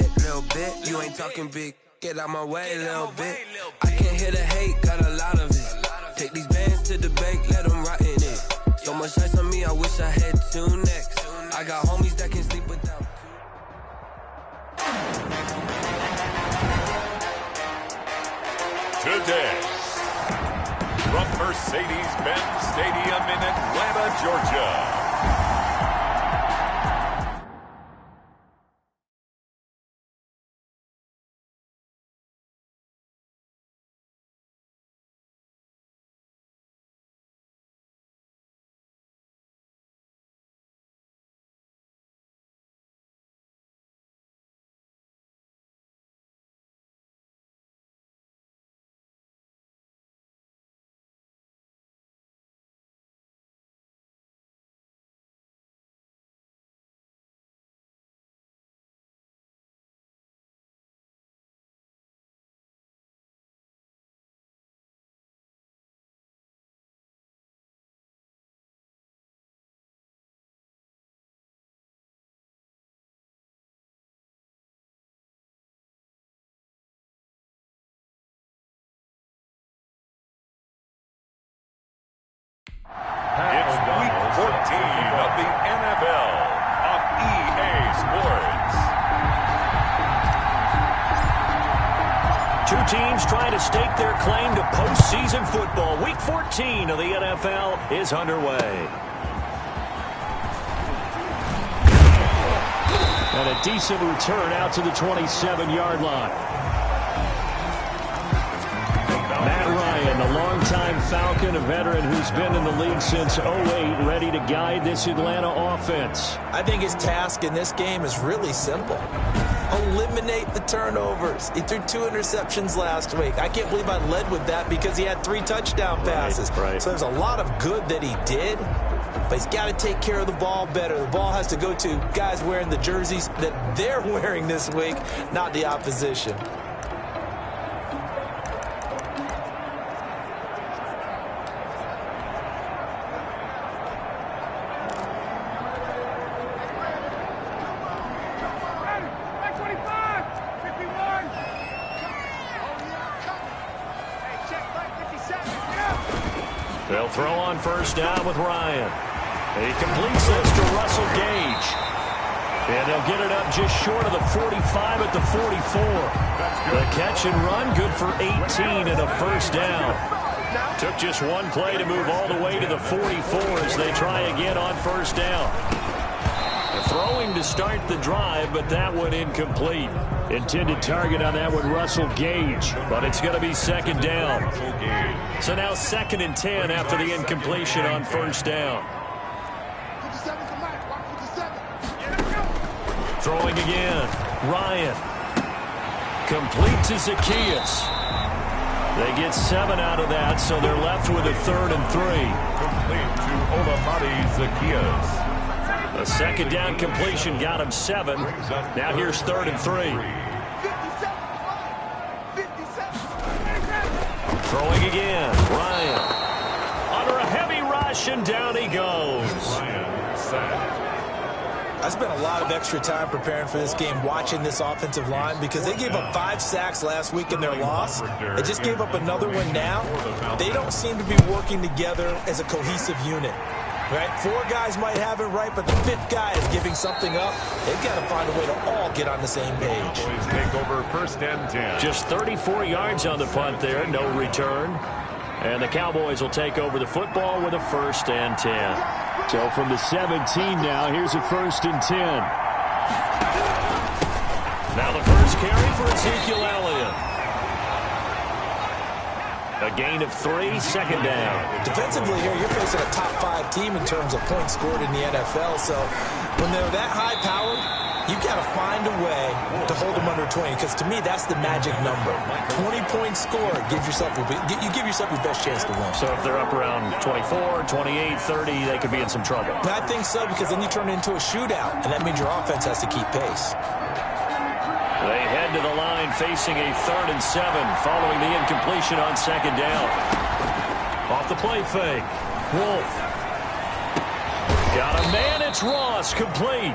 little bit. You ain't talking big, get out my way, little bit. I can't hear the hate, got a lot of it. Take these bands to the bank, let them rot in it. So much ice on me, I wish I had two necks. I got homies that can sleep without two. Today, from Mercedes-Benz Stadium in Atlanta, Georgia. It's Week 14 of the NFL on EA Sports. Two teams trying to stake their claim to postseason football. Week 14 of the NFL is underway. And a decent return out to the 27-yard line. Matt Ryan, the longtime Falcon, a veteran who's been in the league since 2008, ready to guide this Atlanta offense. I think his task in this game is really simple. Eliminate the turnovers. He threw 2 interceptions last week. I can't believe I led with that because he had 3 touchdown passes. Right. So there's a lot of good that he did, but he's got to take care of the ball better. The ball has to go to guys wearing the jerseys that they're wearing this week, not the opposition. They'll throw on first down with Ryan. He completes this to Russell Gage. And they'll get it up just short of the 45 at the 44. The catch and run, good for 18 and a first down. Took just one play to move all the way to the 44 as they try again on first down. Throwing to start the drive, but that one incomplete. Intended target on that one, Russell Gage, but it's going to be second down. So now 2nd and 10 after the incompletion on first down. Throwing again, Ryan. Complete to Zacchaeus. They get 7 out of that, so they're left with a 3rd and 3. Complete to Olamide Zacchaeus. A second down completion got him 7. Now here's 3rd and 3. Throwing again, Ryan. Under a heavy rush, and down he goes. I spent a lot of extra time preparing for this game, watching this offensive line, because they gave up 5 sacks last week in their loss. They just gave up another one now. They don't seem to be working together as a cohesive unit. Right? 4 guys might have it right, but the 5th guy is giving something up. They've got to find a way to all get on the same page. Take over 1st and 10. Just 34 yards on the punt there, no return. And the Cowboys will take over the football with a 1st and 10. So from the 17 now, here's a 1st and 10. Now the first carry for Ezekiel Elliott. A gain of 3, second down. Defensively here, you're facing a top 5 team in terms of points scored in the NFL. So when they're that high-powered, you've got to find a way to hold them under 20, because to me, that's the magic number. 20-point score, you give yourself your best chance to win. So if they're up around 24, 28, 30, they could be in some trouble. I think so, because then you turn it into a shootout, and that means your offense has to keep pace. They head to the line facing a 3rd and 7 following the incompletion on second down. Off the play fake. Wolf. Got a man, it's Ross, complete.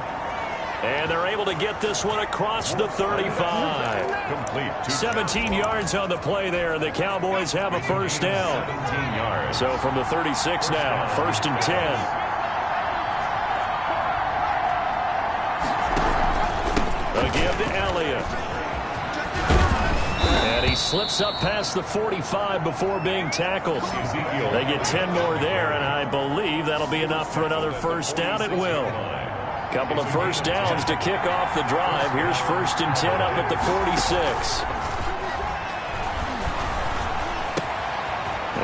And they're able to get this one across the 35. 17 yards on the play there. The Cowboys have a first down. So from the 36 now, 1st and 10. A give to Elliott. And he slips up past the 45 before being tackled. They get 10 more there, and I believe that'll be enough for another first down. It will. Couple of first downs to kick off the drive. Here's 1st and 10 up at the 46.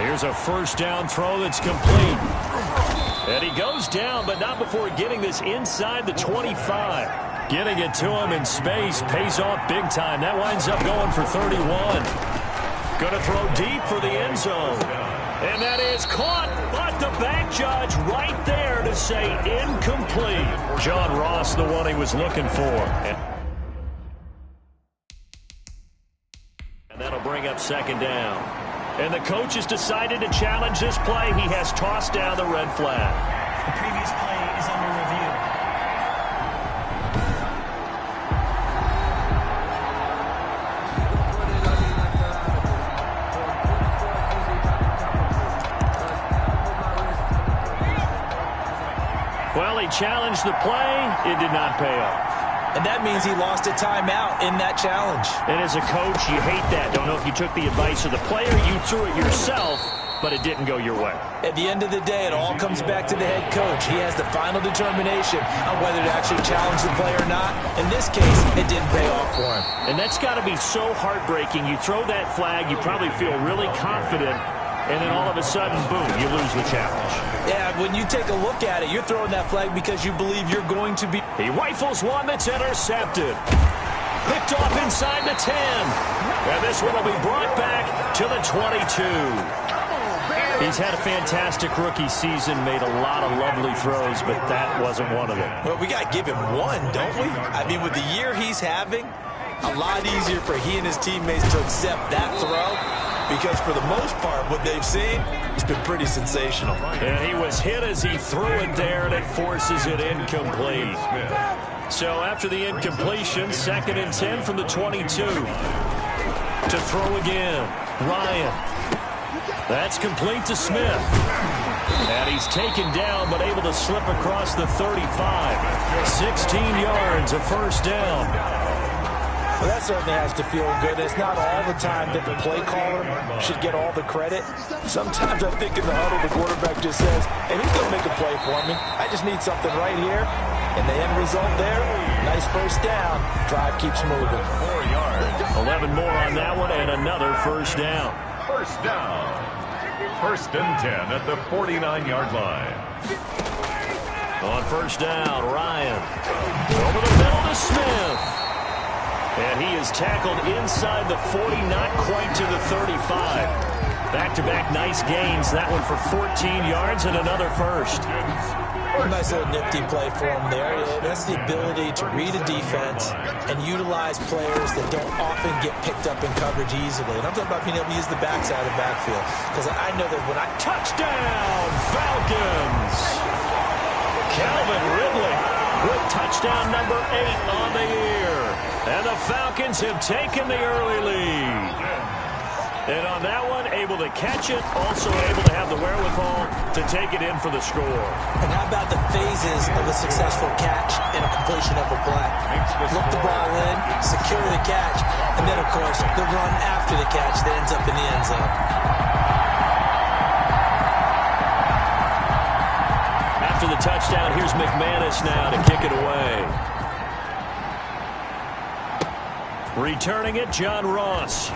Here's a first down throw that's complete. And he goes down, but not before getting this inside the 25. Getting it to him in space pays off big time. That winds up going for 31. Going to throw deep for the end zone. And that is caught, but the back judge right there to say incomplete. John Ross, the one he was looking for. And that'll bring up 2nd down. And the coach has decided to challenge this play. He has tossed down the red flag. The previous play is under review. Well, he challenged the play. It did not pay off. And that means he lost a timeout in that challenge. And as a coach, you hate that. Don't know if you took the advice of the player, you threw it yourself, but it didn't go your way. At the end of the day, it all comes back to the head coach. He has the final determination on whether to actually challenge the play or not. In this case, it didn't pay off for him. And that's got to be so heartbreaking. You throw that flag, you probably feel really confident, and then all of a sudden, boom, you lose the challenge. Yeah, when you take a look at it, you're throwing that flag because you believe you're going to be... He rifles one that's intercepted. Picked off inside the 10. And this one will be brought back to the 22. He's had a fantastic rookie season, made a lot of lovely throws, but that wasn't one of them. Well, we got to give him one, don't we? I mean, with the year he's having, a lot easier for he and his teammates to accept that throw. Because for the most part, what they've seen, it's been pretty sensational. And he was hit as he threw it there, and it forces it incomplete. So after the incompletion, 2nd and 10 from the 22. To throw again, Ryan. That's complete to Smith. And he's taken down, but able to slip across the 35. 16 yards, a first down. Well, that certainly has to feel good. It's not all the time that the play caller should get all the credit. Sometimes I think in the huddle, the quarterback just says, hey, who's going to make a play for me? I just need something right here. And the end result there, nice first down. Drive keeps moving. 4 yards. 11 more on that one, and another first down. First down. 1st and 10 at the 49-yard line. On first down, Ryan. Over the middle to Smith. And he is tackled inside the 40, not quite to the 35. Back-to-back nice gains. That one for 14 yards and another first. A nice little nifty play for him there. That's the ability to read a defense and utilize players that don't often get picked up in coverage easily. And I'm talking about being able to use the backside of the backfield. Because I know that when I... Touchdown, Falcons! Calvin Ridley with touchdown number 8 on the year. And the Falcons have taken the early lead. And on that one, able to catch it, also able to have the wherewithal to take it in for the score. And how about the phases of a successful catch and a completion of a play? Look the ball in, secure the catch, and then, of course, the run after the catch that ends up in the end zone. After the touchdown, here's McManus now to kick it away. Returning it, John Ross.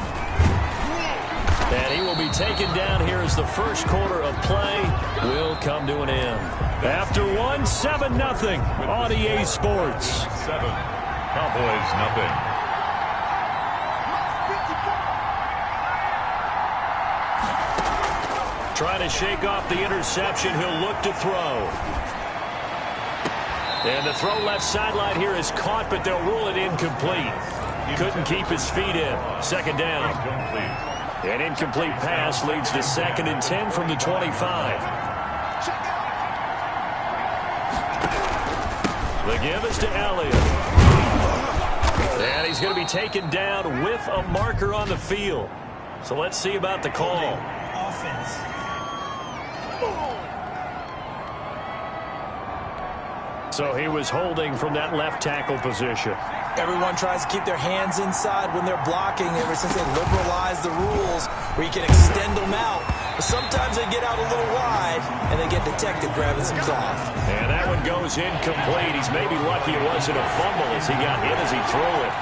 And he will be taken down here as the first quarter of play will come to an end. After one, 7-0 on EA Sports. 7, Cowboys nothing. Trying to shake off the interception, he'll look to throw. And the throw left sideline here is caught, but they'll rule it incomplete. Couldn't keep his feet in. 2nd down. An incomplete pass leads to 2nd and 10 from the 25. The give is to Elliott. he's going to be taken down with a marker on the field. So let's see about the call. Offense. So he was holding from that left tackle position. Everyone tries to keep their hands inside when they're blocking ever since they liberalized the rules where you can extend them out. But sometimes they get out a little wide and they get detected grabbing some cloth. And that one goes incomplete. He's maybe lucky it wasn't a fumble as he got hit as he threw it.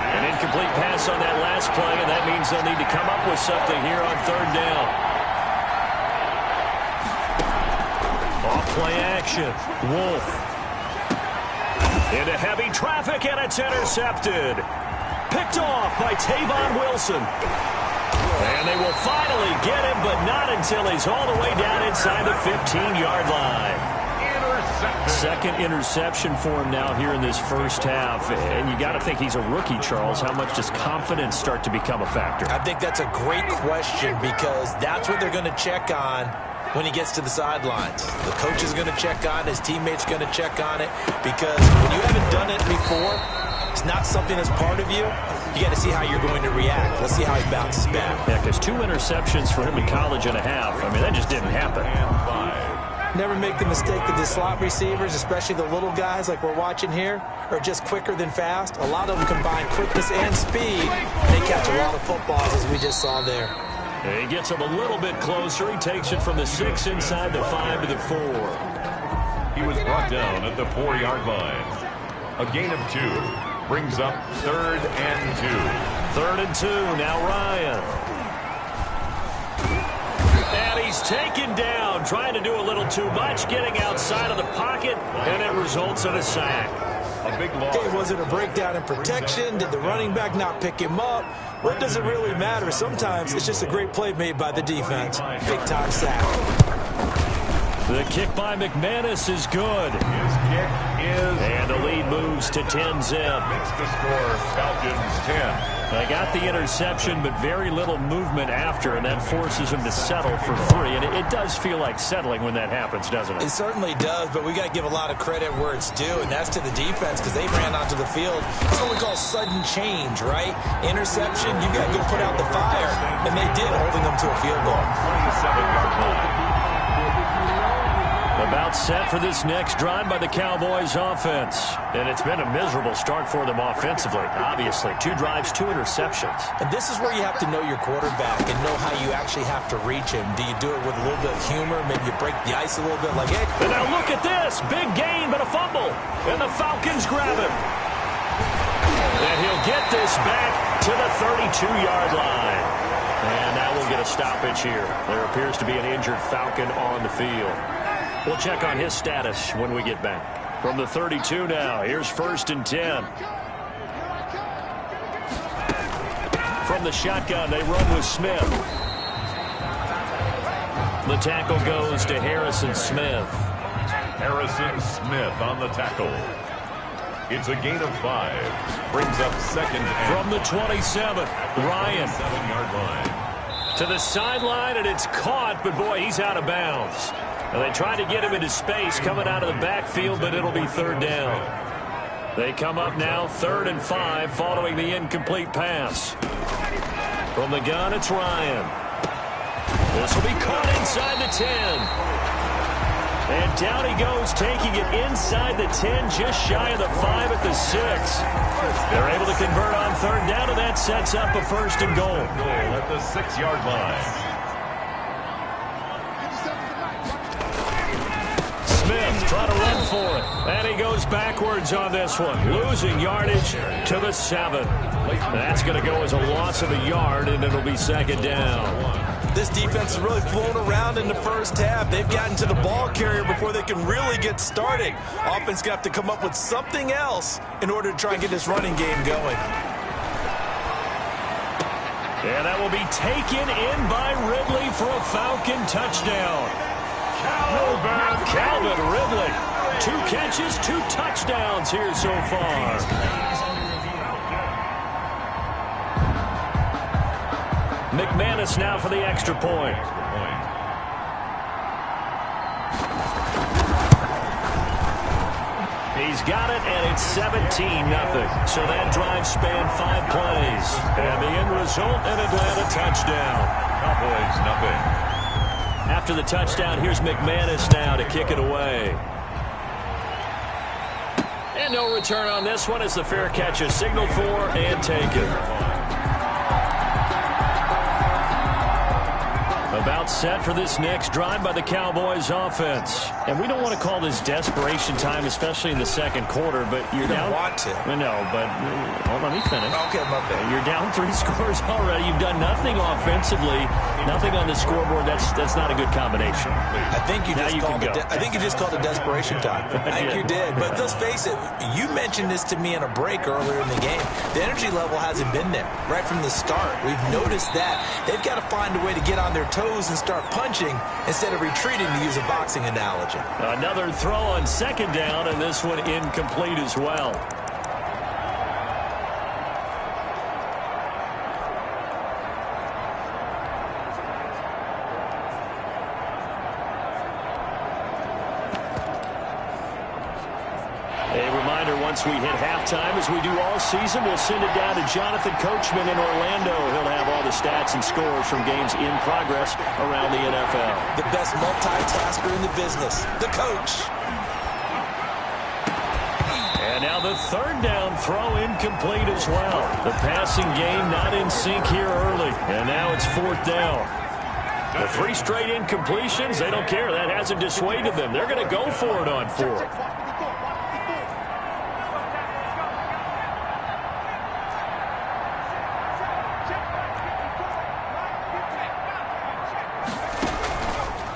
An incomplete pass on that last play, and that means they'll need to come up with something here on third down. Off play action. Wolf. Into heavy traffic, and it's intercepted. Picked off by Tavon Wilson. And they will finally get him, but not until he's all the way down inside the 15-yard line. Second interception for him now here in this first half. And you got to think he's a rookie, Charles. How much does confidence start to become a factor? I think that's a great question because that's what they're going to check on when he gets to the sidelines. The coach is going to check on, his teammates going to check on it, because when you haven't done it before, it's not something that's part of you. You got to see how you're going to react. Let's see how he bounces back. Yeah, because 2 interceptions for him in college and a half. I mean, that just didn't happen. Never make the mistake that the slot receivers, especially the little guys like we're watching here, are just quicker than fast. A lot of them combine quickness and speed. They catch a lot of footballs, as we just saw there. He gets him a little bit closer. He takes it from the 6 inside the 5 to the 4. He was brought down at the 4-yard line. A gain of 2 brings up 3rd and 2. 3rd and 2. Now Ryan. And he's taken down, trying to do a little too much, getting outside of the pocket, and it results in a sack. A big loss. Okay, was it a breakdown in protection? Did the running back not pick him up? What does it really matter? Sometimes it's just a great play made by the defense. Big-time sack. The kick by McManus is good. His kick is... And the lead moves to 10-zip. Makes the score Falcons 10. They got the interception, but very little movement after, and that forces them to settle for 3. And it does feel like settling when that happens, doesn't it? It certainly does, but we got to give a lot of credit where it's due, and that's to the defense because they ran onto the field. It's what we call sudden change, right? Interception, you got to go put out the fire, and they did, holding them to a field goal. 27-yard line. About set for this next drive by the Cowboys offense. And it's been a miserable start for them offensively, obviously. 2 drives, 2 interceptions. And this is where you have to know your quarterback and know how you actually have to reach him. Do you do it with a little bit of humor? Maybe you break the ice a little bit like, hey. And now look at this. Big gain, but a fumble. And the Falcons grab him. And he'll get this back to the 32-yard line. And now we'll get a stoppage here. There appears to be an injured Falcon on the field. We'll check on his status when we get back. From the 32 now, here's 1st and 10. From the shotgun, they run with Smith. The tackle goes to Harrison Smith. Harrison Smith on the tackle. It's a gain of 5. Brings up 2nd and... From the 27, Ryan. 7-yard line. To the sideline, and it's caught, but boy, he's out of bounds. And they try to get him into space coming out of the backfield, but it'll be 3rd down. They come up now 3rd and 5 following the incomplete pass. From the gun, it's Ryan. This will be caught inside the 10. And down he goes, taking it inside the 10, just shy of the 5 at the 6. They're able to convert on 3rd down, and that sets up a 1st and goal. Goal at the 6-yard line. Smith trying to run for it. And he goes backwards on this one, losing yardage to the 7. That's going to go as a loss of a yard, and it'll be 2nd down. This defense has really flown around in the first half. They've gotten to the ball carrier before they can really get started. Offense going to have to come up with something else in order to try and get this running game going. And that will be taken in by Ridley for a Falcon touchdown. Calvin Ridley. 2 catches, 2 touchdowns here so far. McManus now for the extra point. He's got it, and it's 17-0. So that drive spanned 5 plays. And the end result, an Atlanta touchdown. Cowboys, nothing. After the touchdown, here's McManus now to kick it away. And no return on this one as the fair catch is signaled for and taken. About set for this next drive by the Cowboys offense. And we don't want to call this desperation time, especially in the second quarter, but you're down. You don't want to. No, but hold on, let me finish. Okay, my bad. You're down 3 scores already. You've done nothing offensively, nothing on the scoreboard. That's not a good combination. I think you just called it desperation time. I think you did. But let's face it, you mentioned this to me in a break earlier in the game. The energy level hasn't been there right from the start. We've noticed that. They've got to find a way to get on their toes and start punching instead of retreating, to use a boxing analogy. Another throw on second down, and this one incomplete as well. Once we hit halftime, as we do all season, we'll send it down to Jonathan Coachman in Orlando. He'll have all the stats and scores from games in progress around the NFL. The best multitasker in the business, the coach. And now the third down throw incomplete as well. The passing game not in sync here early. And now it's 4th down. The 3 straight incompletions, they don't care. That hasn't dissuaded them. They're going to go for it on 4th.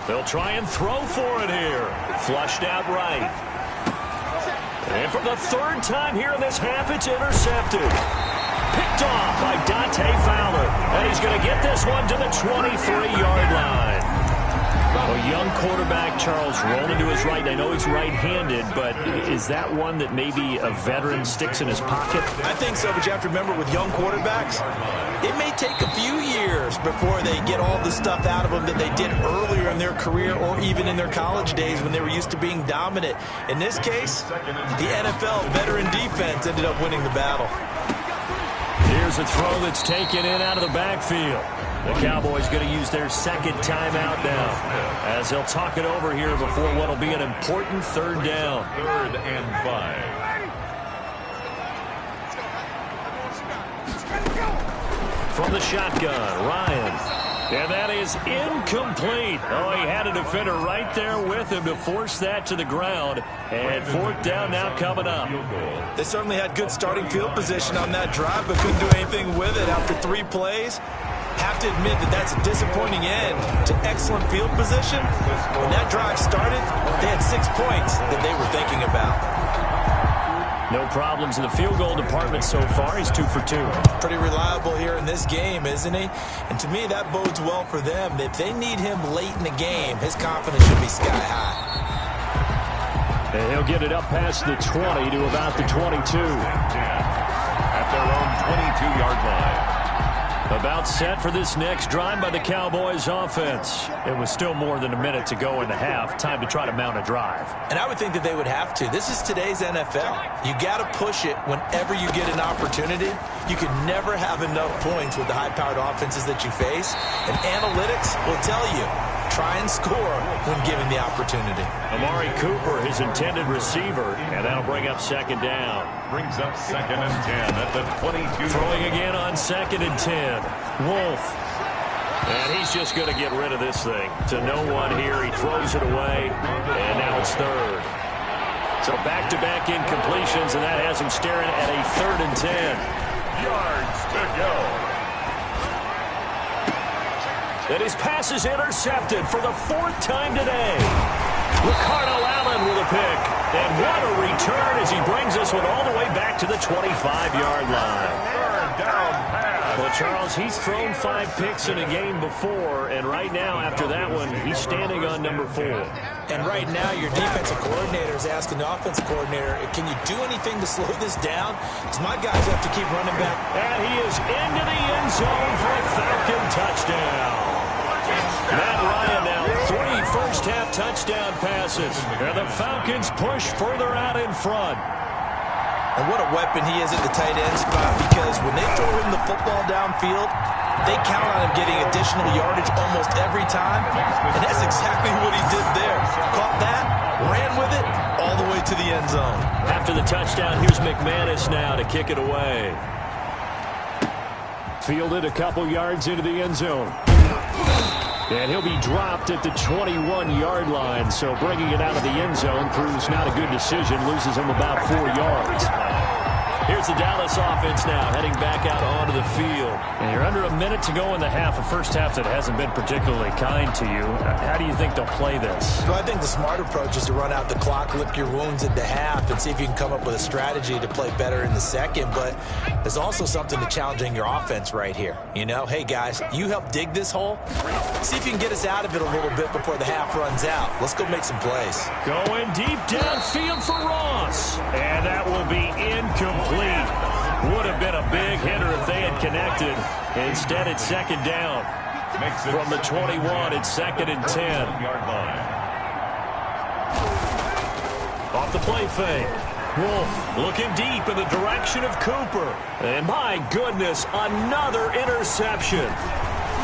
They'll try and throw for it here. Flushed out right. And for the 3rd time here in this half, it's intercepted. Picked off by Dante Fowler. And he's going to get this one to the 23-yard line. A young quarterback, Charles, rolling to his right. I know he's right-handed, but is that one that maybe a veteran sticks in his pocket? I think so, but you have to remember with young quarterbacks, it may take a few years before they get all the stuff out of them that they did earlier in their career or even in their college days when they were used to being dominant. In this case, the NFL veteran defense ended up winning the battle. Here's a throw that's taken in out of the backfield. The Cowboys going to use their 2nd timeout now as they'll talk it over here before what will be an important 3rd down. 3rd and 5. From the shotgun, Ryan. And that is incomplete. Oh, he had a defender right there with him to force that to the ground. And 4th down now coming up. They certainly had good starting field position on that drive, but couldn't do anything with it after 3 plays. Have to admit that that's a disappointing end to excellent field position. When that drive started, they had 6 points that they were thinking about. No problems in the field goal department so far. He's 2 for 2. Pretty reliable here in this game, isn't he? And to me, that bodes well for them. If they need him late in the game, his confidence should be sky high. And he'll get it up past the 20 to about the 22. At their own 22-yard line. About set for this next drive by the Cowboys offense. It was still more than a minute to go in the half. Time to try to mount a drive. And I would think that they would have to. This is today's NFL. You got to push it whenever you get an opportunity. You can never have enough points with the high-powered offenses that you face. And analytics will tell you, try and score when given the opportunity. Amari Cooper, his intended receiver, and that'll bring up 2nd down. Brings up 2nd and 10 at the 22. Throwing again on 2nd and 10. Wolf. And he's just going to get rid of this thing. To no one here. He throws it away. And now it's 3rd. So back-to-back incompletions, and that has him staring at a 3rd and 10. Yards to go. And his pass is intercepted for the 4th time today. Ricardo Allen with a pick. And what a return as he brings this one all the way back to the 25-yard line. 3rd down pass. Well, Charles, he's thrown 5 picks in a game before, and right now, after that one, he's standing on number 4. And right now, your defensive coordinator is asking the offensive coordinator, can you do anything to slow this down? Because my guys have to keep running back. And he is into the end zone for a Falcon touchdown. Matt Ryan now 3 first half touchdown passes. And the Falcons push further out in front. And what a weapon he is at the tight end spot, because when they throw him the football downfield, they count on him getting additional yardage almost every time. And that's exactly what he did there. Caught that, ran with it, all the way to the end zone. After the touchdown, here's McManus now to kick it away. Fielded a couple yards into the end zone. And he'll be dropped at the 21-yard line, so bringing it out of the end zone proves not a good decision, loses him about 4 yards. Here's the Dallas offense now, heading back out onto the field. And you're under a minute to go in the half, a first half that hasn't been particularly kind to you. How do you think they'll play this? Well, I think the smart approach is to run out the clock, lick your wounds at the half, and see if you can come up with a strategy to play better in the second. But there's also something to challenging your offense right here. You know, hey, guys, you help dig this hole. See if you can get us out of it a little bit before the half runs out. Let's go make some plays. Going deep downfield for Ross. And that will be incomplete. Would have been a big hitter if they had connected. Instead, it's second down. From the 21, it's 2nd and 10. Off the play fake. Wolf looking deep in the direction of Cooper. And my goodness, another interception.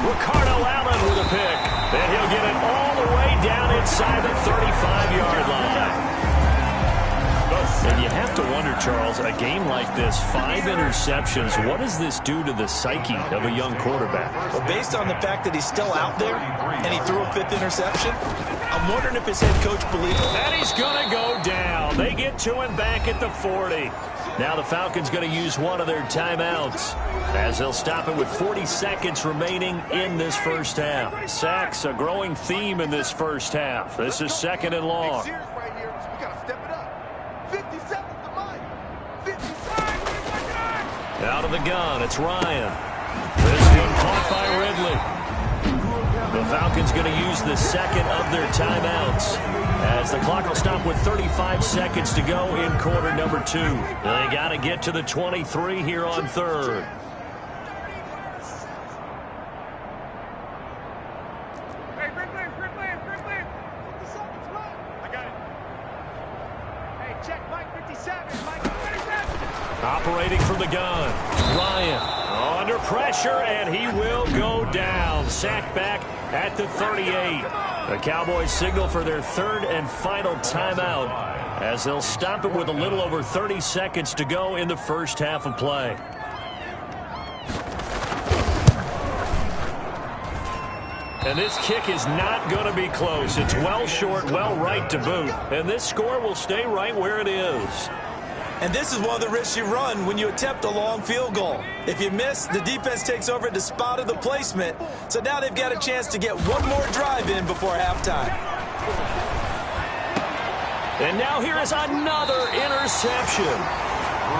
Ricardo Allen with a pick. And he'll get it all the way down inside the 35-yard line. And you have to wonder, Charles, a game like this, 5 interceptions, what does this do to the psyche of a young quarterback? Well, based on the fact that he's still out there and he threw a 5th interception, I'm wondering if his head coach believes it. And he's going to go down. They get to him back at the 40. Now the Falcons going to use one of their timeouts as they'll stop it with 40 seconds remaining in this first half. Sacks, a growing theme in this first half. This is 2nd and long. Out of the gun, it's Ryan. This one caught by Ridley. The Falcons going to use the second of their timeouts as the clock will stop with 35 seconds to go in quarter number 2. They got to get to the 23 here on 3rd. Operating from the gun, Ryan under pressure, and he will go down. Sacked back at the 38. The Cowboys signal for their 3rd and final timeout as they'll stop it with a little over 30 seconds to go in the first half of play. And this kick is not going to be close. It's well short, well right to boot. And this score will stay right where it is. And this is one of the risks you run when you attempt a long field goal. If you miss, the defense takes over at the spot of the placement. So now they've got a chance to get one more drive in before halftime. And now here is another interception.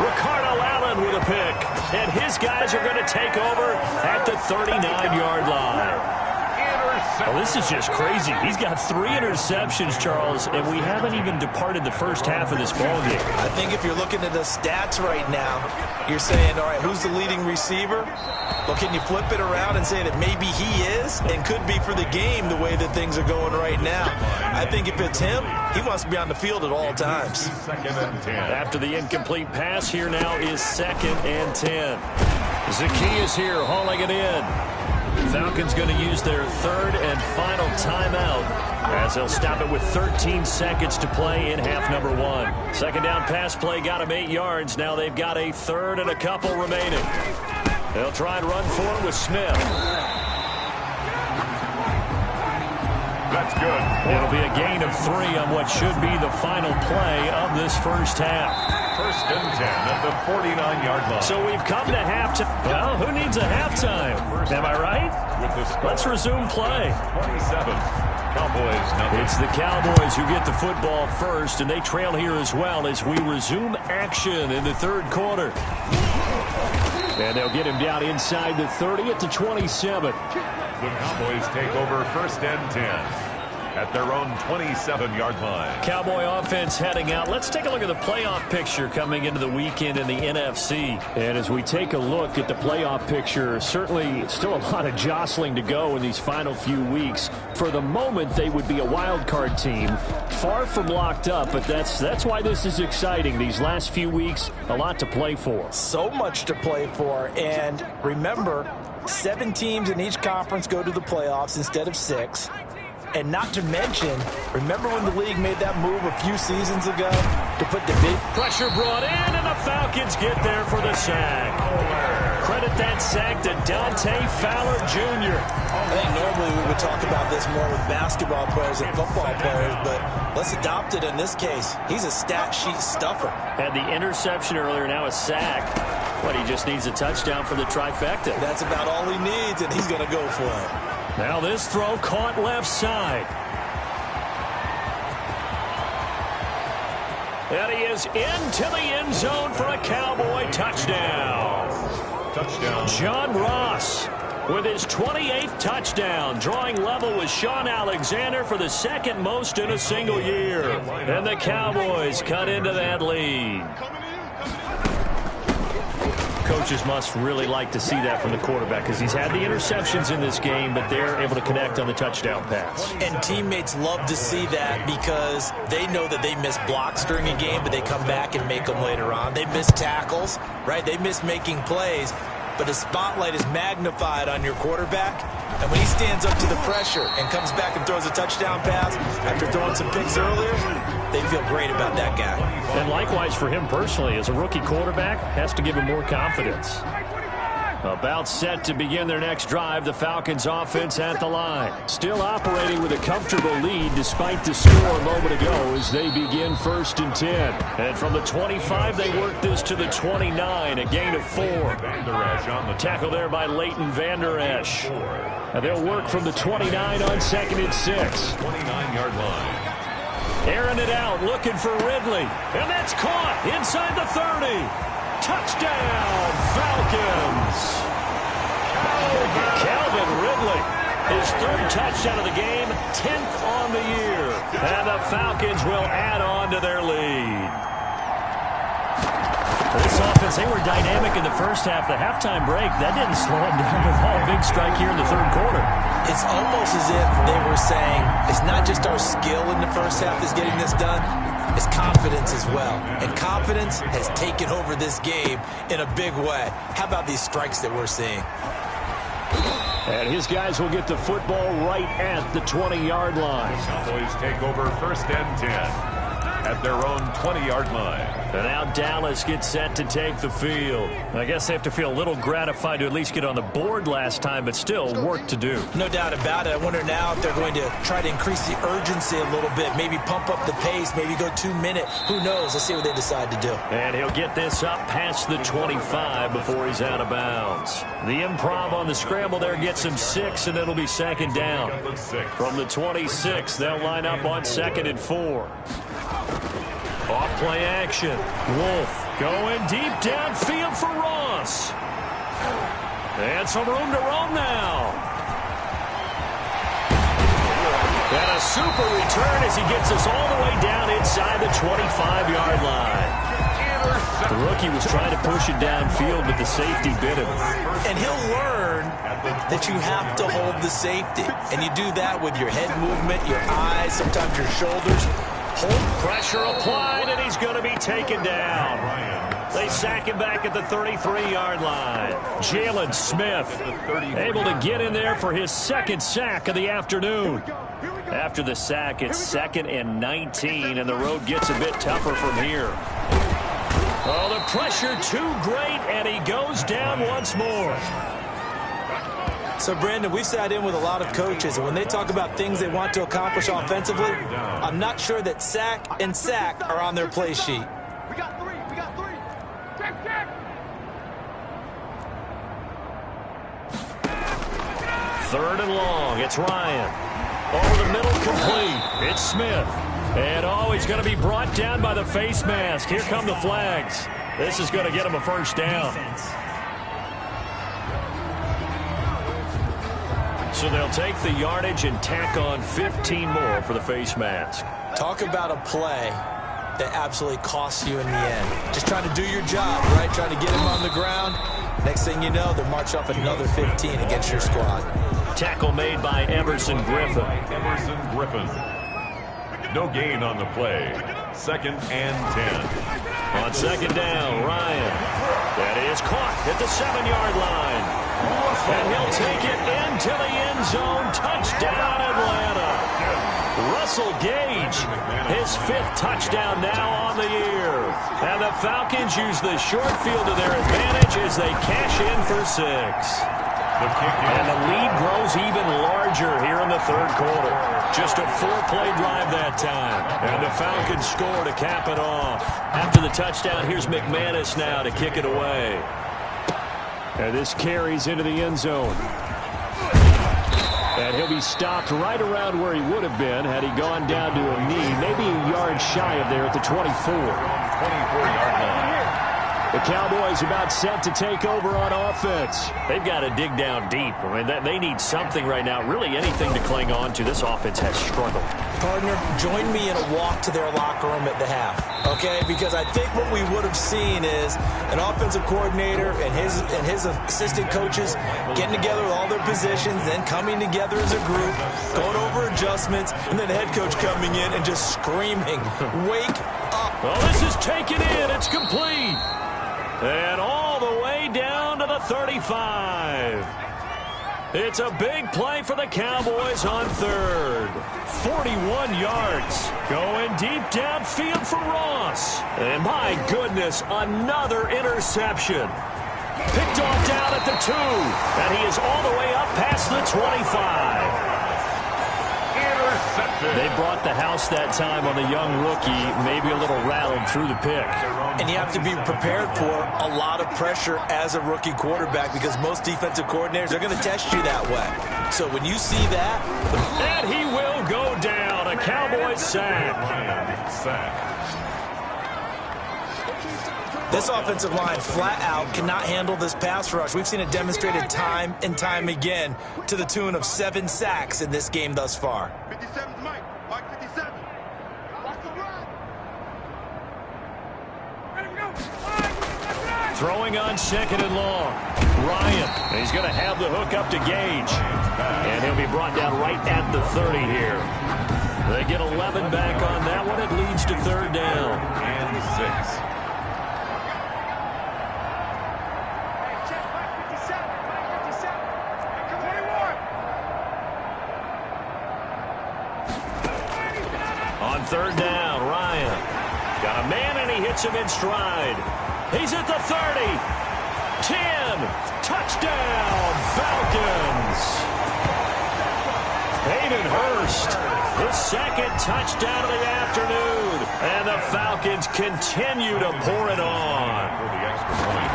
Ricardo Allen with a pick. And his guys are going to take over at the 39-yard line. Well, this is just crazy. He's got 3 interceptions, Charles, and we haven't even departed the first half of this ballgame. I think if you're looking at the stats right now, you're saying, all right, who's the leading receiver? Well, can you flip it around and say that maybe he is and could be for the game the way that things are going right now? I think if it's him, he wants to be on the field at all times. After the incomplete pass, here now is 2nd and 10. Zacchaeus here hauling it in. Falcons going to use their 3rd and final timeout as they'll stop it with 13 seconds to play in half number 1. 2nd down pass play got them 8 yards. Now they've got a 3rd and a couple remaining. They'll try and run for it with Smith. That's good. It'll be a gain of 3 on what should be the final play of this first half. 1st and 10 at the 49-yard line. So we've come to halftime. Well, who needs a halftime? Am I right? Let's resume play. 27. Cowboys nothing. It's the Cowboys who get the football first, and they trail here as well as we resume action in the 3rd quarter. And they'll get him down inside the 30 at the 27. The Cowboys take over 1st and 10. at their own 27-yard line. Cowboy offense heading out. Let's take a look at the playoff picture coming into the weekend in the NFC. And as we take a look at the playoff picture, certainly still a lot of jostling to go in these final few weeks. For the moment, they would be a wild card team, far from locked up, but that's why this is exciting. These last few weeks, a lot to play for. So much to play for, and remember, 7 teams in each conference go to the playoffs instead of 6. And not to mention, remember when the league made that move a few seasons ago to put the big pressure brought in, and the Falcons get there for the sack. Credit that sack to Dante Fowler Jr. I think normally we would talk about this more with basketball players and football players, but let's adopt it in this case. He's a stat sheet stuffer. Had the interception earlier, now a sack. But he just needs a touchdown for the trifecta. That's about all he needs, and he's going to go for it. Now this throw caught left side. And he is into the end zone for a Cowboy touchdown. Touchdown. John Ross with his 28th touchdown, drawing level with Sean Alexander for the second most in a single year. And the Cowboys cut into that lead. Coaches must really like to see that from the quarterback because he's had the interceptions in this game, but they're able to connect on the touchdown pass. And teammates love to see that because they know that they miss blocks during a game, but they come back and make them later on. They miss tackles, right? They miss making plays, but the spotlight is magnified on your quarterback. And when he stands up to the pressure and comes back and throws a touchdown pass after throwing some picks earlier, they feel great about that guy. And likewise for him personally, as a rookie quarterback, has to give him more confidence. About set to begin their next drive, the Falcons offense at the line. Still operating with a comfortable lead despite the score a moment ago as they begin 1st and 10. And from the 25, they work this to the 29, a gain of 4. Tackle there by Leighton Vander Esch. And they'll work from the 29 on 2nd and 6. 29-yard line. Airing it out, looking for Ridley. And that's caught inside the 30. Touchdown, Falcons. Calvin Ridley, his 3rd touchdown of the game, 10th on the year. And the Falcons will add on to their lead. This offense, they were dynamic in the first half. The halftime break, that didn't slow them down at all. Big strike here in the 3rd quarter. It's almost as if they were saying, it's not just our skill in the first half that's getting this done, it's confidence as well. And confidence has taken over this game in a big way. How about these strikes that we're seeing? And his guys will get the football right at the 20-yard line. Cowboys take over 1st and 10 at their own 20-yard line. And now Dallas gets set to take the field. I guess they have to feel a little gratified to at least get on the board last time, but still work to do. No doubt about it. I wonder now if they're going to try to increase the urgency a little bit, maybe pump up the pace, maybe go 2-minute. Who knows? Let's see what they decide to do. And he'll get this up past the 25 before he's out of bounds. The improv on the scramble there gets him 6, and it'll be 2nd down. From the 26, they'll line up on 2nd and 4. Off play action. Wolf going deep downfield for Ross. And some room to roam now. And a super return as he gets us all the way down inside the 25-yard line. The rookie was trying to push it downfield, but the safety bit him. And he'll learn that you have to hold the safety. And you do that with your head movement, your eyes, sometimes your shoulders. Hold pressure applied, and he's going to be taken down. They sack him back at the 33-yard line. Jalen Smith able to get in there for his 2nd sack of the afternoon. After the sack, it's 2nd and 19, and the road gets a bit tougher from here. Oh, the pressure too great, and he goes down once more. So, Brandon, we've sat in with a lot of coaches, and when they talk about things they want to accomplish offensively, I'm not sure that sack and sack are on their play sheet. We got 3. Check. 3rd and long. It's Ryan. Over the middle, complete. It's Smith. And, he's going to be brought down by the face mask. Here come the flags. This is going to get him a 1st down. So they'll take the yardage and tack on 15 more for the face mask. Talk about a play that absolutely costs you in the end. Just trying to do your job, right? Trying to get him on the ground. Next thing you know, they'll march off another 15 against your squad. Tackle made by Emerson Griffin. Emerson Griffin. No gain on the play. 2nd and 10. On 2nd down, Ryan. That is caught at the 7-yard line. And he'll take it into the end zone. Touchdown, Atlanta. Russell Gage, his 5th touchdown now on the year. And the Falcons use the short field to their advantage as they cash in for 6. And the lead grows even larger here in the 3rd quarter. Just a 4-play drive that time. And the Falcons score to cap it off. After the touchdown, here's McManus now to kick it away. And this carries into the end zone. And he'll be stopped right around where he would have been had he gone down to a knee, maybe a yard shy of there at the 24. 24-yard line. The Cowboys about set to take over on offense. They've got to dig down deep. I mean, they need something right now, really anything to cling on to. This offense has struggled. Partner, join me in a walk to their locker room at the half, okay? Because I think what we would have seen is an offensive coordinator and his assistant coaches getting together with all their positions, then coming together as a group, going over adjustments, and then the head coach coming in and just screaming, "Wake up!" Well, this is taken in. It's complete. And all the way down to the 35. It's a big play for the Cowboys on 3rd. 41 yards. Going deep downfield for Ross. And my goodness, another interception. Picked off down at the 2. And he is all the way up past the 25. They brought the house that time on the young rookie, maybe a little rattled through the pick. And you have to be prepared for a lot of pressure as a rookie quarterback because most defensive coordinators are going to test you that way. So when you see that... And he will go down. A Cowboys sack. This offensive line flat out cannot handle this pass rush. We've seen it demonstrated time and time again to the tune of 7 sacks in this game thus far. 57's Mike. Mike 57. Watch the run. Ready to go. Throwing on 2nd and long. Ryan. He's going to have the hook up to Gage. And he'll be brought down right at the 30 here. They get 11 back on that one. It leads to 3rd down. And 6. On 3rd down, Ryan. Got a man and he hits him in stride. He's at the 30. 10. Touchdown, Falcons. Hayden Hurst, his 2nd touchdown of the afternoon. And the Falcons continue to pour it on. For the extra point.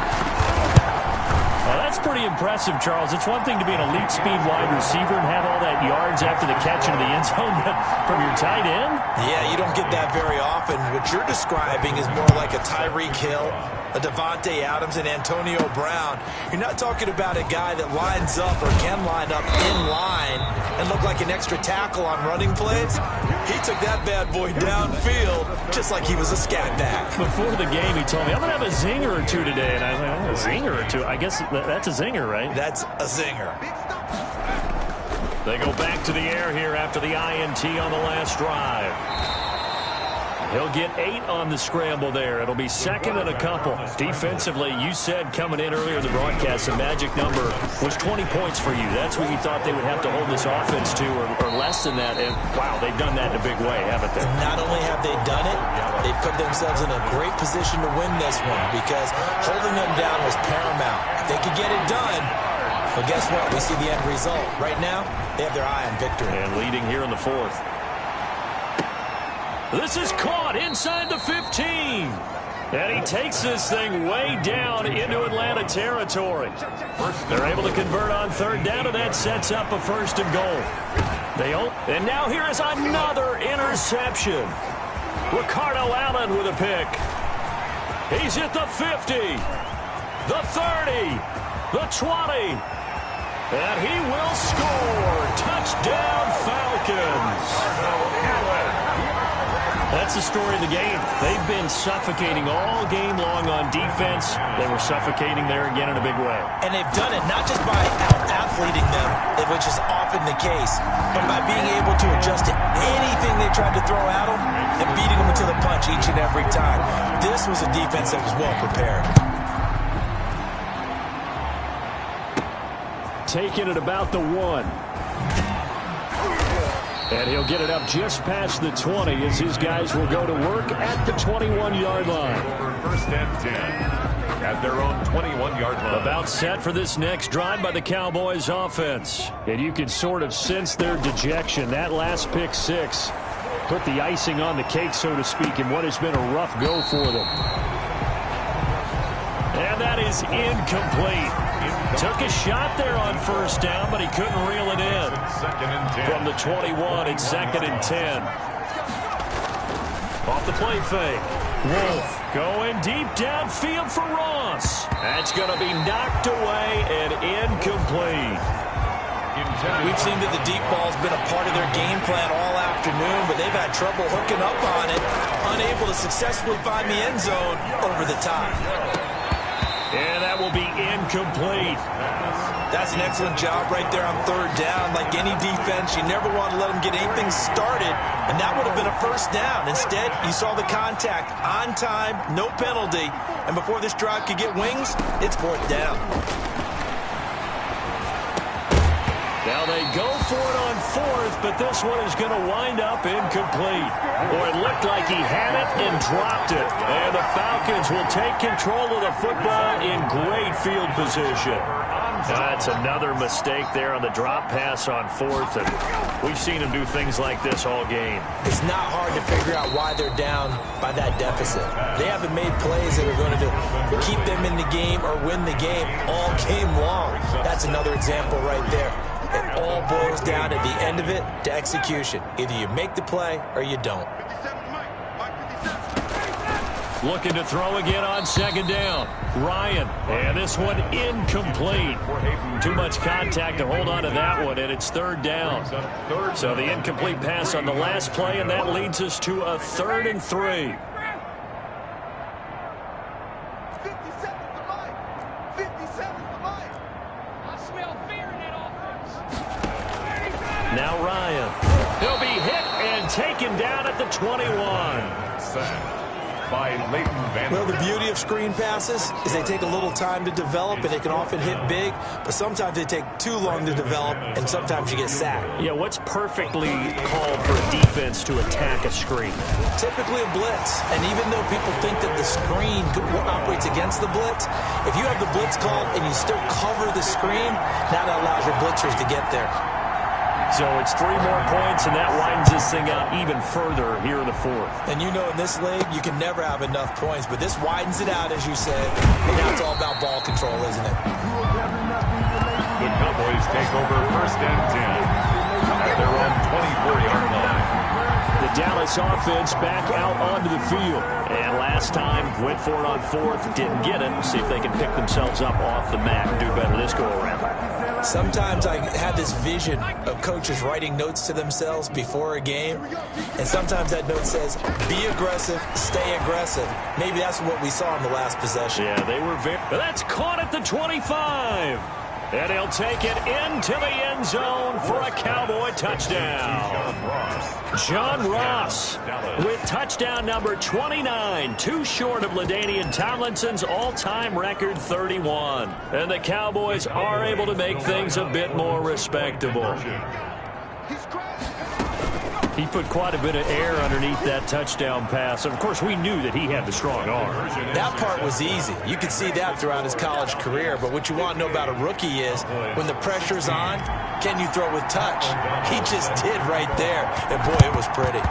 Well, that's pretty impressive, Charles. It's one thing to be an elite speed wide receiver and have all that yards after the catch into the end zone, but from your tight end? Yeah, you don't get that very often. What you're describing is more like a Tyreek Hill, a Devontae Adams, and Antonio Brown. You're not talking about a guy that lines up or can line up in line and look like an extra tackle on running plays. He took that bad boy downfield just like he was a scat back. Before the game, he told me, I'm going to have a zinger or two today. And I was like, oh, a zinger or two? I guess that's a zinger, right? That's a zinger. They go back to the air here after the INT on the last drive. He'll get 8 on the scramble there. It'll be 2nd and a couple. Defensively, you said coming in earlier in the broadcast, the magic number was 20 points for you. That's what you thought they would have to hold this offense to, or less than that. And, wow, they've done that in a big way, haven't they? Not only have they done it, they've put themselves in a great position to win this one because holding them down was paramount. If they could get it done, well, guess what? We see the end result. Right now, they have their eye on victory. And leading here in the 4th. This is caught inside the 15. And he takes this thing way down into Atlanta territory. They're able to convert on 3rd down, and that sets up a 1st and goal. And now here is another interception. Ricardo Allen with a pick. He's at the 50, the 30, the 20. And he will score. Touchdown, Falcons. That's the story of the game. They've been suffocating all game long on defense. They were suffocating there again in a big way. And they've done it not just by out-athleting them, which is often the case, but by being able to adjust to anything they tried to throw at them and beating them into the punch each and every time. This was a defense that was well prepared. Taking it about the 1. And he'll get it up just past the 20 as his guys will go to work at the 21-yard line. First and 10 at their own 21-yard line. About set for this next drive by the Cowboys offense. And you can sort of sense their dejection. That last pick 6 put the icing on the cake, so to speak, in what has been a rough go for them. And that is incomplete. Took a shot there on first down, but he couldn't reel it in. Second and 10. From the 21, it's second and 10. Off the play fake. Wolf going deep downfield for Ross. That's going to be knocked away and incomplete. We've seen that the deep ball's been a part of their game plan all afternoon, but they've had trouble hooking up on it, unable to successfully find the end zone over the top. And that will be incomplete. That's an excellent job right there on third down. Like any defense, you never want to let them get anything started, and that would have been a first down. Instead, you saw the contact on time, no penalty, and before this drive could get wings, it's fourth down. Now they go for it on fourth, but this one is going to wind up incomplete. Or it looked like he had it and dropped it. And the Falcons will take control of the football in great field position. That's another mistake there on the drop pass on fourth, and we've seen him do things like this all game. It's not hard to figure out why they're down by that deficit. They haven't made plays that are going to keep them in the game or win the game all game long. That's another example right there. It all boils down at the end of it to execution. Either you make the play or you don't. Looking to throw again on second down. Ryan, and this one incomplete. Too much contact to hold on to that one, and it's third down. So the incomplete pass on the last play, and that leads us to a 3rd and 3. Now Ryan. He'll be hit and taken down at the 21. Well, the beauty of screen passes is they take a little time to develop, and they can often hit big, but sometimes they take too long to develop, and sometimes you get sacked. Yeah, what's perfectly called for a defense to attack a screen? Typically a blitz, and even though people think that the screen operates against the blitz, if you have the blitz called and you still cover the screen, now that allows your blitzers to get there. So it's 3 more points, and that widens this thing out even further here in the 4th. And you know in this league, you can never have enough points, but this widens it out, as you said, and now it's all about ball control, isn't it? The Cowboys take over first and 10 at their own 24-yard line. The Dallas offense back out onto the field. And last time, went for it on fourth, didn't get it. See if they can pick themselves up off the mat and do better this go-around. Sometimes I have this vision of coaches writing notes to themselves before a game, and sometimes that note says, be aggressive, stay aggressive. Maybe that's what we saw in the last possession. Yeah, they were very... That's caught at the 25. And he'll take it into the end zone for a Cowboy touchdown. John Ross with touchdown number 29, too short of LaDainian Tomlinson's all-time record 31. And the Cowboys are able to make things a bit more respectable. He put quite a bit of air underneath that touchdown pass. Of course, we knew that he had the strong arm. That part was easy. You could see that throughout his college career. But what you want to know about a rookie is when the pressure's on, can you throw with touch? He just did right there. And, boy, it was pretty.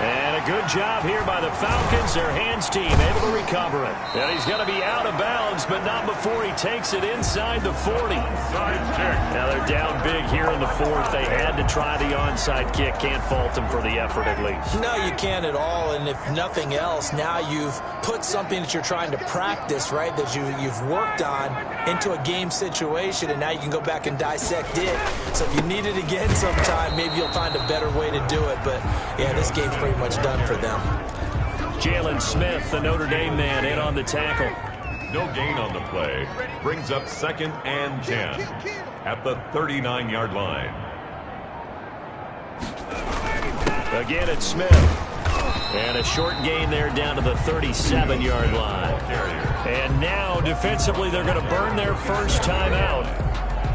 And a good job here by the Falcons. Their hands team able to recover it. And he's going to be out of bounds, but not before he takes it inside the 40. Now they're down big here in the fourth. They had to try the onside kick. Can't fault them for the effort at least. No, you can't at all. And if nothing else, now you've put something that you're trying to practice, right, that you've worked on into a game situation, and now you can go back and dissect it. So if you need it again sometime, maybe you'll find a better way to do it. But, yeah, this game's pretty much done for them. Jalen Smith, the Notre Dame man, in on the tackle. No gain on the play. Brings up 2nd and 10 at the 39-yard line. Again, it's Smith. And a short gain there down to the 37-yard line. And now, defensively, they're going to burn their first timeout.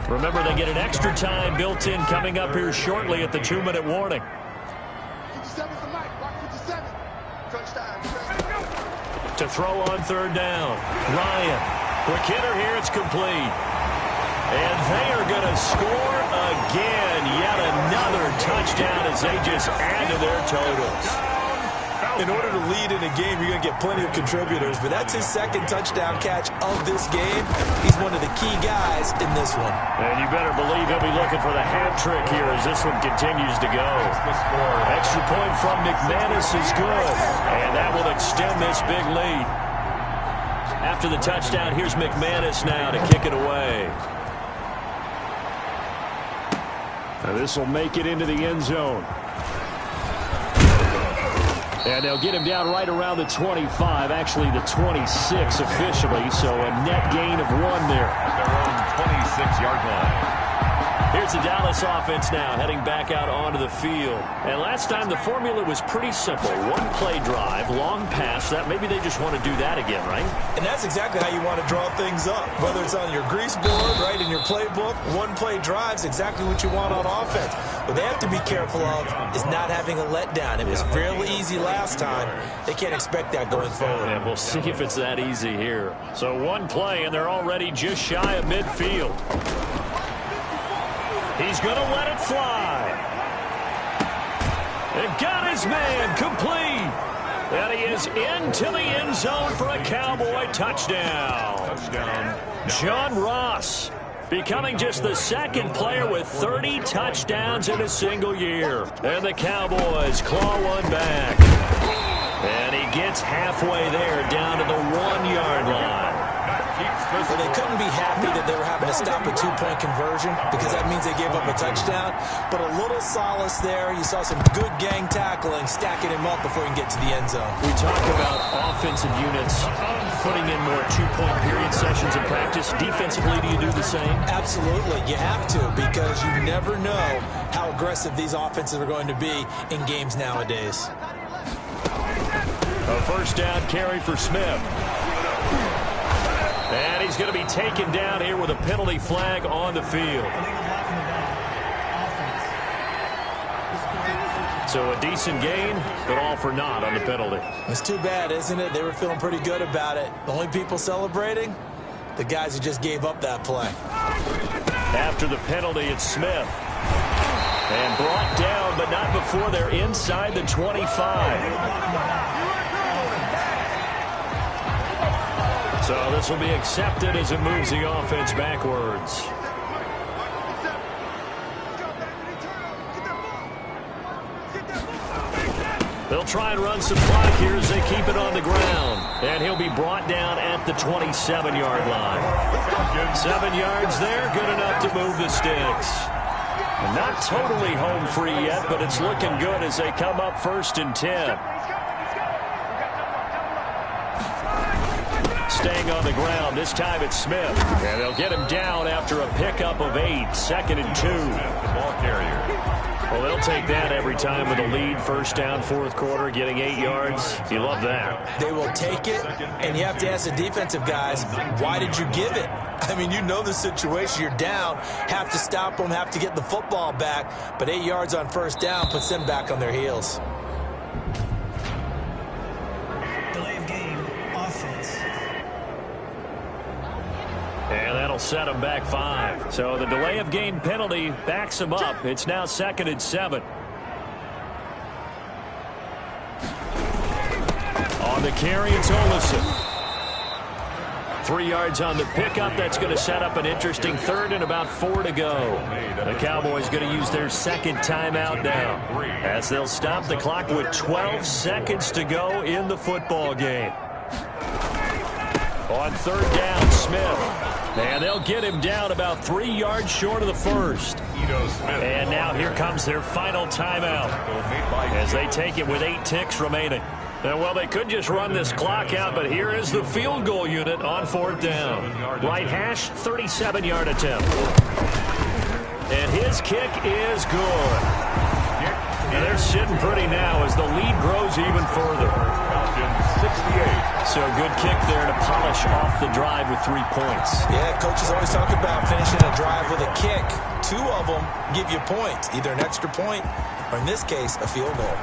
Remember, they get an extra time built in coming up here shortly at the 2-minute warning. 57 for Mike. Rock 57. Touchdown. To throw on 3rd down. Ryan. Quick hitter here. It's complete. And they are going to score again. Yet another touchdown as they just add to their totals. In order to lead in a game, you're going to get plenty of contributors, but that's his 2nd touchdown catch of this game. He's one of the key guys in this one. And you better believe he'll be looking for the hat trick here as this one continues to go. Extra point from McManus is good, and that will extend this big lead. After the touchdown, here's McManus now to kick it away. Now this will make it into the end zone. And they'll get him down right around the 25, actually the 26 officially, so a net gain of 1 there. At their own 26-yard line. Here's the Dallas offense now heading back out onto the field. And last time the formula was pretty simple. 1-play drive, long pass. That maybe they just want to do that again, right? And that's exactly how you want to draw things up. Whether it's on your grease board, right, in your playbook, 1-play drive's exactly what you want on offense. What they have to be careful of is not having a letdown. It was real easy last time. They can't expect that going forward. And we'll see if it's that easy here. So 1 play, and they're already just shy of midfield. He's going to let it fly. And got his man complete. And he is into the end zone for a Cowboy touchdown. John Ross becoming just the 2nd player with 30 touchdowns in a single year. And the Cowboys claw one back. And he gets halfway there down to the 1-yard line. Well, they couldn't be happy that they were having to stop a 2-point conversion because that means they gave up a touchdown. But a little solace there. You saw some good gang tackling, stacking him up before he can get to the end zone. We talk about offensive units putting in more 2-point period sessions in practice. Defensively, do you do the same? Absolutely. You have to because you never know how aggressive these offenses are going to be in games nowadays. A first down carry for Smith. And he's going to be taken down here with a penalty flag on the field. So a decent gain, but all for naught on the penalty. It's too bad, isn't it? They were feeling pretty good about it. The only people celebrating, the guys who just gave up that play. After the penalty, it's Smith. And brought down, but not before they're inside the 25. So this will be accepted as it moves the offense backwards. They'll try and run some clock here as they keep it on the ground. And he'll be brought down at the 27-yard line. 7 yards there, good enough to move the sticks. Not totally home free yet, but it's looking good as they come up 1st and 10. Staying on the ground, this time it's Smith. And they'll get him down after a pickup of 8, 2nd and 2. The ball carrier. Well, they'll take that every time with a lead, 1st down, 4th quarter, getting 8 yards. You love that. They will take it, and you have to ask the defensive guys, why did you give it? I mean, you know the situation. You're down, have to stop them, have to get the football back, but 8 yards on 1st down puts them back on their heels. Delay of game, offense. And that'll set them back 5. So the delay of game penalty backs them up. It's now 2nd and 7. On the carry, it's Olsen. 3 yards on the pickup. That's going to set up an interesting third and about 4 to go. The Cowboys going to use their second timeout now, as they'll stop the clock with 12 seconds to go in the football game. On third down, Smith. And they'll get him down about 3 yards short of the first. And now here comes their final timeout as they take it with 8 ticks remaining. Well, they could just run this clock out, but here is the field goal unit on fourth down. Right hash, 37-yard attempt. And his kick is good. And they're sitting pretty now as the lead grows even further. 68. So a good kick there to polish off the drive with 3 points. Yeah, coaches always talk about finishing a drive with a kick. 2 of them give you points, either an extra point or, in this case, a field goal.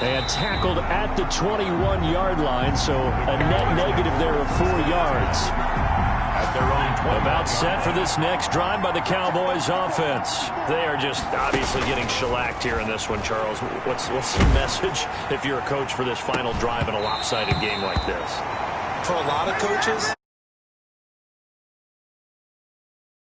And tackled at the 21-yard line, so a net negative there of 4 yards. At their own 20. About set for this next drive by the Cowboys offense. They are just obviously getting shellacked here in this one, Charles. What's the message if you're a coach for this final drive in a lopsided game like this? For a lot of coaches,